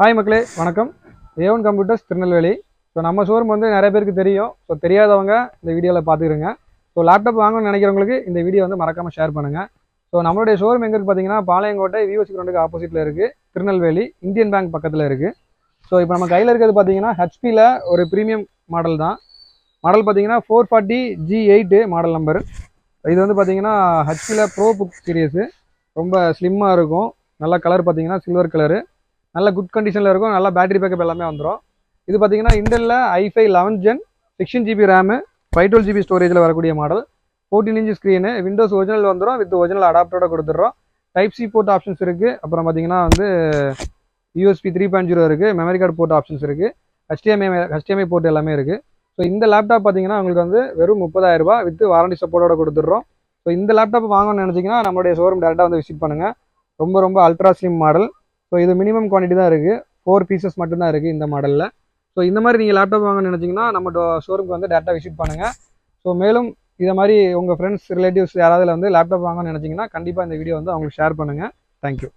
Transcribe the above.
Hi மக்களே வணக்கம். A1 computers Tirunelveli. So நம்ம ஷோரூம் வந்து நிறைய பேருக்கு தெரியும். ஸோ தெரியாதவங்க இந்த வீடியோவில் பார்த்துக்கிறங்க. ஸோ லேப்டாப் வாங்கணும்னு நினைக்கிறவங்களுக்கு இந்த வீடியோ வந்து மறக்காமல் ஷேர் பண்ணுங்கள். ஸோ நம்மளுடைய ஷோரூம் எங்கே இருக்குது பார்த்தீங்கன்னா பாளையங்கோட்டை விஓசி கிரவுண்டுக்கு ஆப்போசிட்டில் இருக்குது, திருநெல்வேலி இந்தியன் பேங்க் பக்கத்தில் இருக்குது. ஸோ இப்போ நம்ம கையில் இருக்கிறது பார்த்தீங்கன்னா ஹெச்பியில் ஒரு ப்ரீமியம் மாடல் தான். மாடல் பார்த்தீங்கன்னா 440G8 மாடல் நம்பர். இது வந்து பார்த்தீங்கன்னா ஹெச்பியில் ப்ரோ புக் சீரியஸு, ரொம்ப ஸ்லிம்மாக இருக்கும். நல்ல கலர் பார்த்தீங்கன்னா சில்வர் கலரு, நல்ல குட் கண்டிஷனில் இருக்கும். நல்ல பேட்டரி பேக்கப் எல்லாமே வந்துடும். இது பார்த்தீங்கன்னா இன்டெல்ல i5 11 gen 16GB RAM 512GB ஸ்டோரேஜில் வரக்கூடிய model. 14 inch screen, Windows original வந்துடும், வித் ஒரிஜினல் அடாப்டரோட கொடுத்துட்றோம். டைப் சி போர்ட் ஆப்ஷன்ஸ் இருக்குது. அப்புறம் பார்த்தீங்கன்னா வந்து யூஎஸ்பி 3.0 இருக்குது. மெமரி கார்டு போர்ட் ஆப்ஷன்ஸ் இருக்குது. HDMI போர்ட் எல்லாமே இருக்குது. ஸோ இந்த லேப்டாப் பார்த்தீங்கன்னா உங்களுக்கு வந்து வெறும் 30,000 ரூபாய் வித் வாரண்டி சப்போர்ட்டோட கொடுத்துட்றோம். ஸோ இந்த லேப்டாப் வாங்கணும்னு நினச்சிங்கன்னா நம்மளுடைய ஷோரூம் டேரெக்டாக வந்து விசிட் பண்ணுங்கள். ரொம்ப அல்ட்ரா ஸ்லிம் மாடல். ஸோ இது மினிமம் குவான்டிட்டி தான் இருக்குது, 4 பீசஸ் மட்டும்தான் இருக்குது இந்த மாடலில். ஸோ இந்த மாதிரி நீங்கள் லேப்டாப் வாங்கணும்னு நினச்சிங்கன்னா நம்ம ஷோரூமுக்கு வந்து டேரெக்டாக விசிட் பண்ணுங்கள். ஸோ மேலும் இதை மாதிரி உங்கள் ஃப்ரெண்ட்ஸ் ரிலேட்டிவ்ஸ் யாராவது வந்து லேப்டாப் வாங்கணும்னு நினச்சிங்கன்னா கண்டிப்பாக இந்த வீடியோ வந்து அவங்களுக்கு ஷேர் பண்ணுங்கள். தேங்க்யூ.